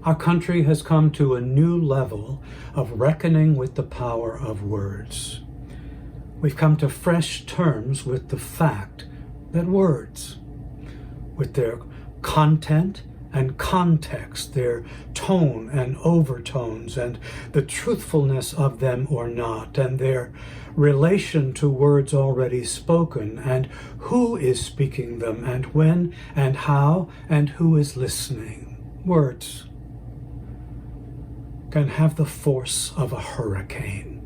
Our country has come to a new level of reckoning with the power of words. We've come to fresh terms with the fact that words, with their content and context, their tone and overtones, and the truthfulness of them or not, and their relation to words already spoken, and who is speaking them, and when, and how, and who is listening. Words can have the force of a hurricane.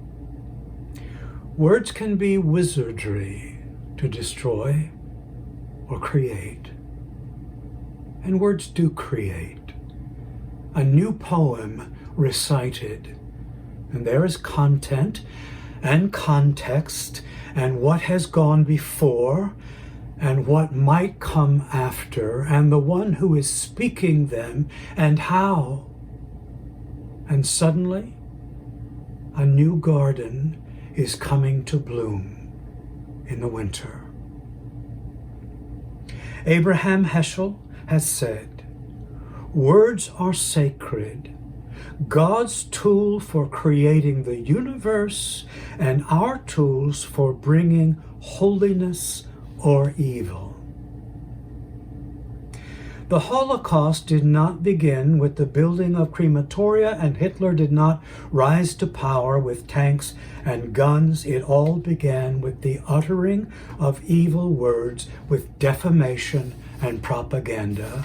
Words can be wizardry to destroy or create. And words do create. A new poem recited, and there is content and context and what has gone before and what might come after, and the one who is speaking them and how. And suddenly, a new garden is coming to bloom in the winter. Abraham Heschel has said, "Words are sacred, God's tool for creating the universe and our tools for bringing holiness or evil." The Holocaust did not begin with the building of crematoria, and Hitler did not rise to power with tanks and guns. It all began with the uttering of evil words, with defamation and propaganda.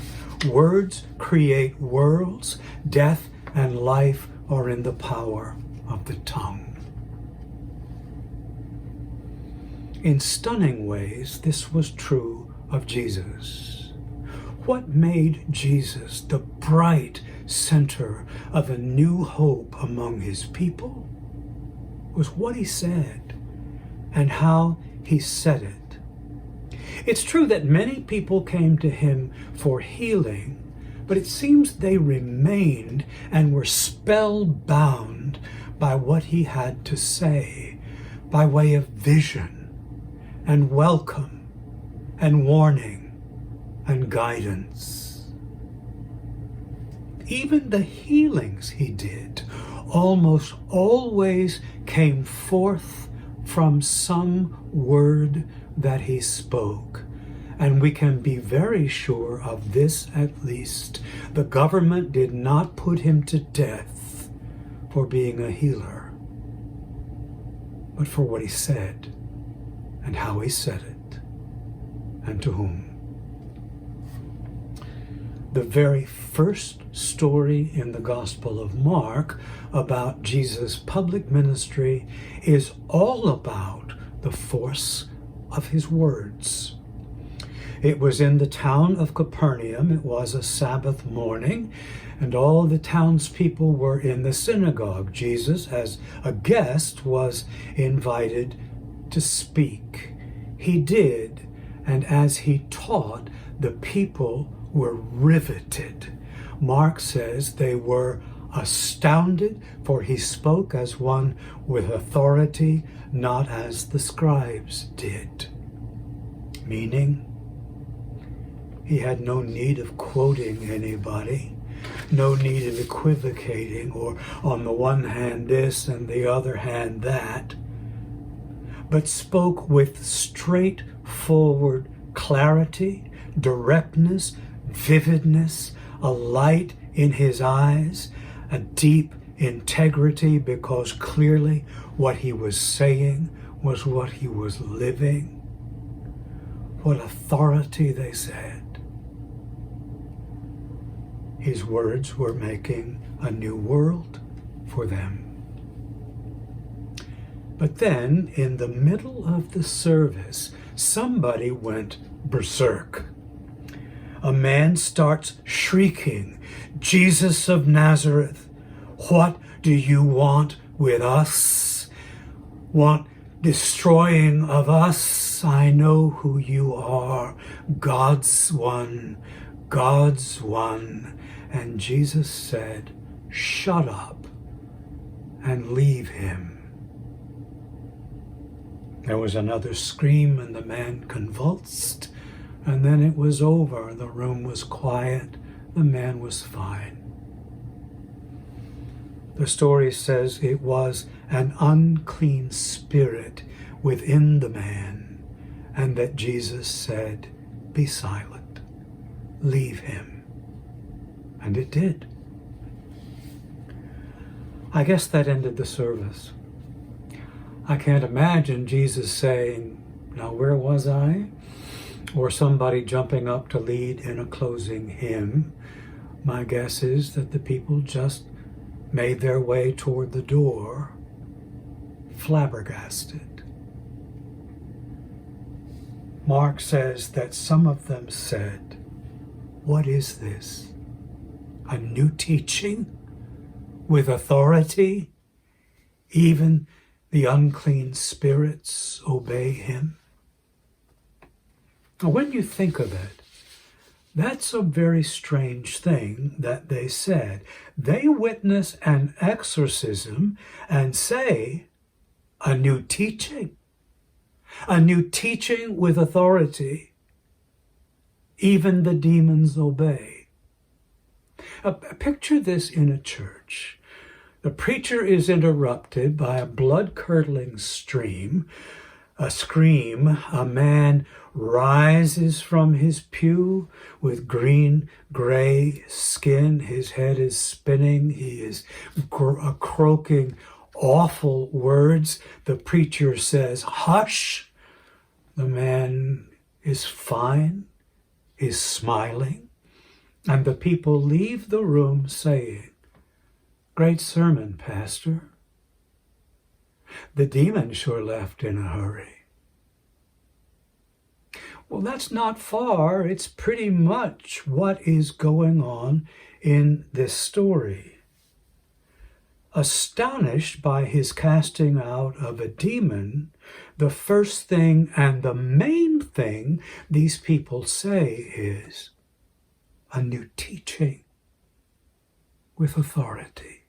Words create worlds. Death and life are in the power of the tongue. In stunning ways, this was true of Jesus. What made Jesus the bright center of a new hope among his people was what he said and how he said it. It's true that many people came to him for healing, but it seems they remained and were spellbound by what he had to say, by way of vision and welcome and warning and guidance. Even the healings he did almost always came forth from some word that he spoke. And we can be very sure of this at least. The government did not put him to death for being a healer, but for what he said and how he said it and to whom. The very first story in the Gospel of Mark about Jesus' public ministry is all about the force of his words. It was in the town of Capernaum. It was a Sabbath morning, and all the townspeople were in the synagogue. Jesus, as a guest, was invited to speak. He did, and as he taught, the people were riveted. Mark says they were astounded, for he spoke as one with authority, not as the scribes did. Meaning, he had no need of quoting anybody, no need of equivocating, or on the one hand this and the other hand that, but spoke with straightforward clarity, directness, vividness, a light in his eyes, a deep integrity, because clearly what he was saying was what he was living. What authority, they said. His words were making a new world for them. But then, in the middle of the service, somebody went berserk. A man starts shrieking, "Jesus of Nazareth, what do you want with us? Want destroying of us? I know who you are, God's one, God's one." And Jesus said, "Shut up and leave him." There was another scream, and the man convulsed, and then it was over. The room was quiet. The man was fine. The story says it was an unclean spirit within the man, and that Jesus said, "Be silent, leave him." And it did. I guess that ended the service. I can't imagine Jesus saying, "Now where was I?" or somebody jumping up to lead in a closing hymn. My guess is that the people just made their way toward the door, flabbergasted. Mark says that some of them said, "What is this? A new teaching with authority? Even the unclean spirits obey him?" Now, when you think of it, that's a very strange thing that they said. They witness an exorcism and say, "A new teaching. A new teaching with authority. Even the demons obey." Picture this in a church. The preacher is interrupted by a blood-curdling scream. A man rises from his pew with green-gray skin. His head is spinning. He is croaking awful words. The preacher says, "Hush." The man is fine, is smiling, and the people leave the room saying, "Great sermon, Pastor." The demon sure left in a hurry. Well, that's not far. It's pretty much what is going on in this story. Astonished by his casting out of a demon, the first thing and the main thing these people say is, "A new teaching with authority."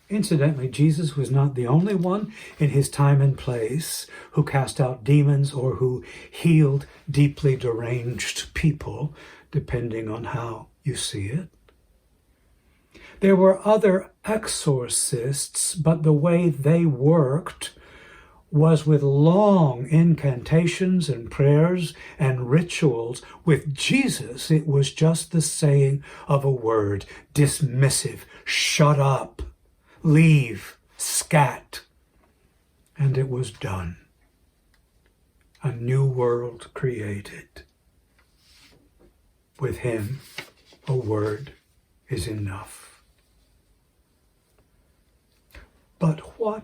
Incidentally, Jesus was not the only one in his time and place who cast out demons or who healed deeply deranged people, depending on how you see it. There were other exorcists, but the way they worked was with long incantations and prayers and rituals. With Jesus, it was just the saying of a word, dismissive, "Shut up, leave, scat," and it was done. A new world created. With him, a word is enough. But what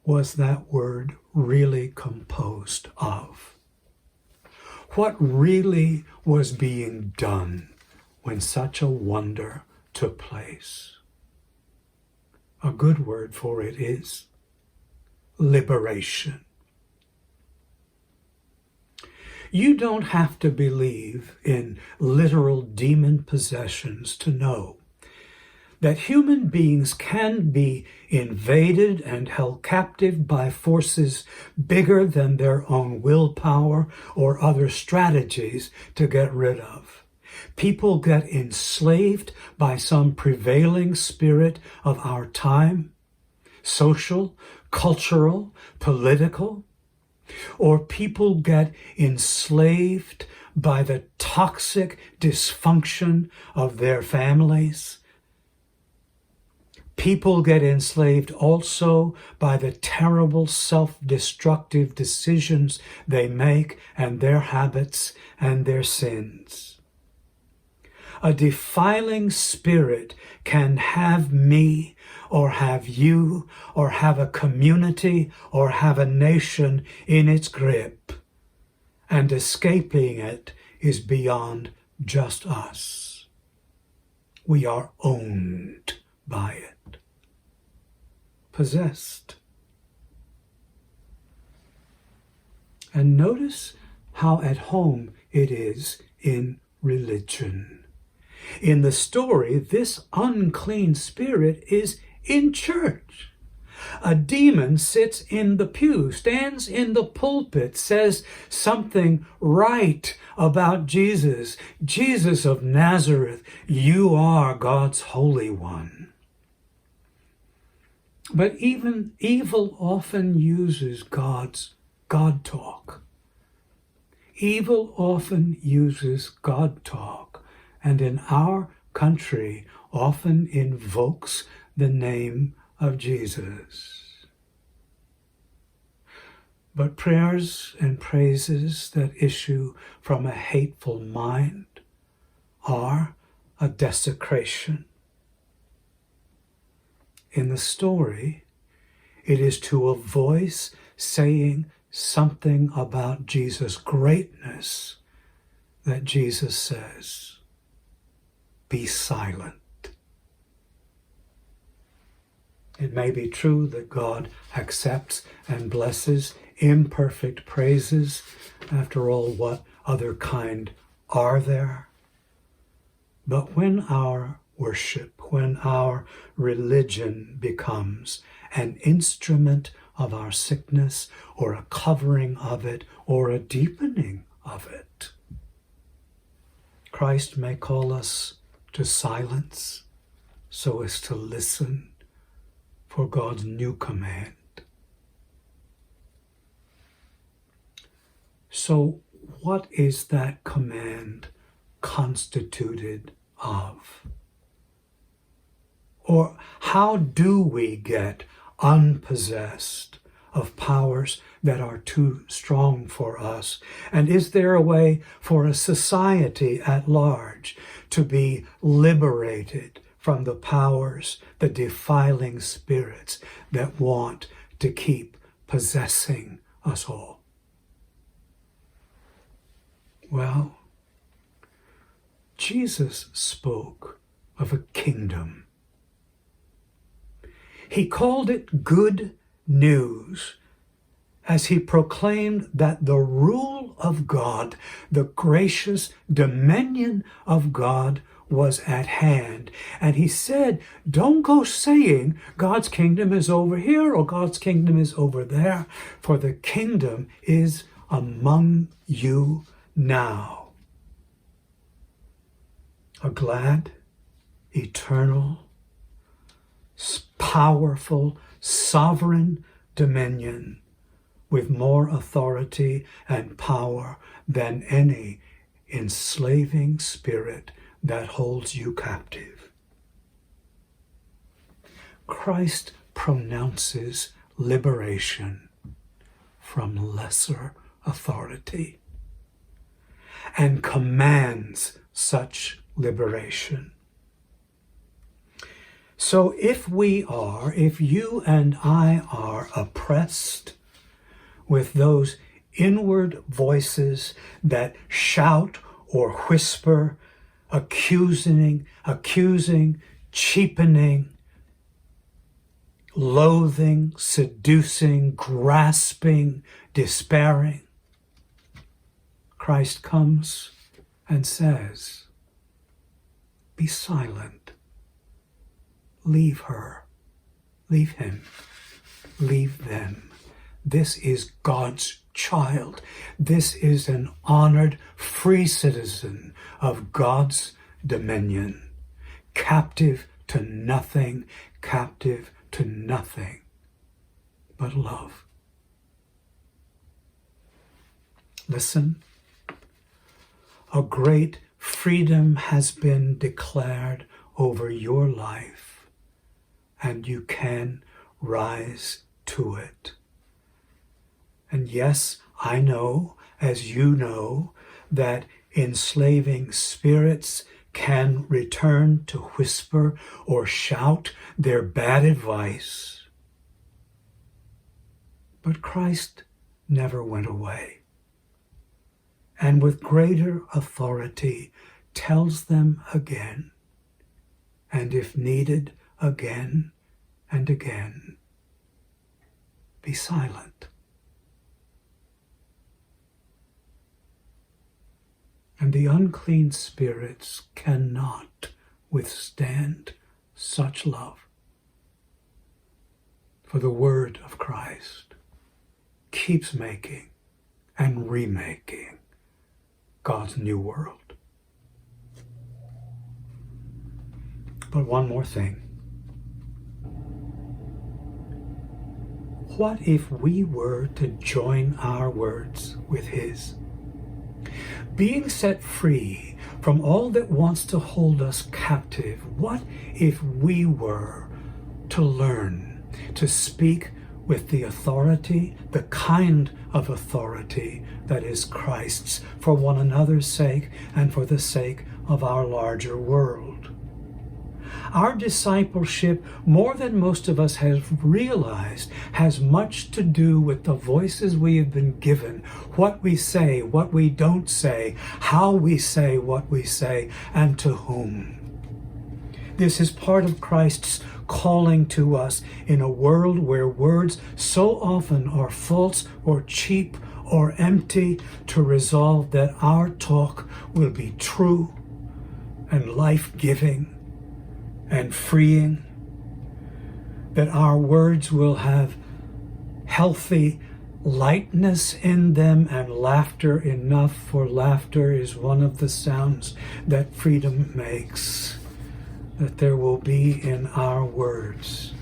was that word really composed of? What really was being done when such a wonder took place? A good word for it is liberation. You don't have to believe in literal demon possessions to know that human beings can be invaded and held captive by forces bigger than their own willpower or other strategies to get rid of. People get enslaved by some prevailing spirit of our time, social, cultural, political, or people get enslaved by the toxic dysfunction of their families. People get enslaved also by the terrible self-destructive decisions they make and their habits and their sins. A defiling spirit can have me or have you or have a community or have a nation in its grip, and escaping it is beyond just us. We are owned by it, possessed. And notice how at home it is in religion. In the story, this unclean spirit is in church. A demon sits in the pew, stands in the pulpit, says something right about Jesus. Jesus of Nazareth, you are God's Holy One. But even evil often uses God talk. Evil often uses God talk, and in our country often invokes the name of Jesus. But prayers and praises that issue from a hateful mind are a desecration. In the story, it is to a voice saying something about Jesus' greatness that Jesus says, "Be silent." It may be true that God accepts and blesses imperfect praises. After all, what other kind are there? But when our worship, when our religion becomes an instrument of our sickness, or a covering of it, or a deepening of it, Christ may call us to silence so as to listen for God's new command. So, what is that command constituted of? Or how do we get unpossessed of powers that are too strong for us? And is there a way for a society at large to be liberated from the powers, the defiling spirits that want to keep possessing us all? Well, Jesus spoke of a kingdom. He called it good news as he proclaimed that the rule of God, the gracious dominion of God, was at hand. And he said, don't go saying God's kingdom is over here or God's kingdom is over there, for the kingdom is among you now. A glad, eternal, powerful, sovereign dominion with more authority and power than any enslaving spirit that holds you captive. Christ pronounces liberation from lesser authority and commands such liberation. So if you and I are oppressed with those inward voices that shout or whisper, accusing, cheapening, loathing, seducing, grasping, despairing, Christ comes and says, be silent. Leave her. Leave him. Leave them. This is God's child. This is an honored, free citizen of God's dominion, captive to nothing but love. Listen, a great freedom has been declared over your life, and you can rise to it. And yes, I know, as you know, that enslaving spirits can return to whisper or shout their bad advice. But Christ never went away, and with greater authority tells them again, and if needed, again and again, be silent. And the unclean spirits cannot withstand such love. For the word of Christ keeps making and remaking God's new world. But one more thing. What if we were to join our words with his? Being set free from all that wants to hold us captive, what if we were to learn to speak with the authority, the kind of authority that is Christ's, for one another's sake and for the sake of our larger world? Our discipleship, more than most of us have realized, has much to do with the voices we have been given, what we say, what we don't say, how we say what we say, and to whom. This is part of Christ's calling to us in a world where words so often are false or cheap or empty, to resolve that our talk will be true and life-giving and freeing, that our words will have healthy lightness in them and laughter enough, for laughter is one of the sounds that freedom makes, that there will be in our words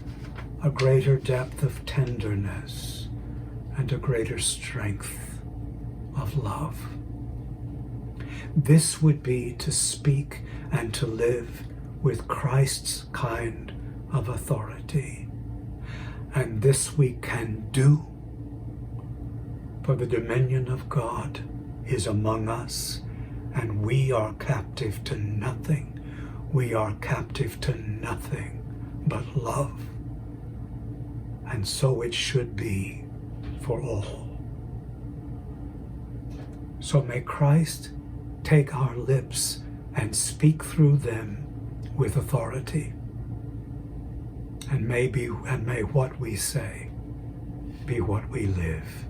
a greater depth of tenderness and a greater strength of love. This would be to speak and to live with Christ's kind of authority. And this we can do, for the dominion of God is among us, and we are captive to nothing. We are captive to nothing but love. And so it should be for all. So may Christ take our lips and speak through them with authority. And may what we say be what we live.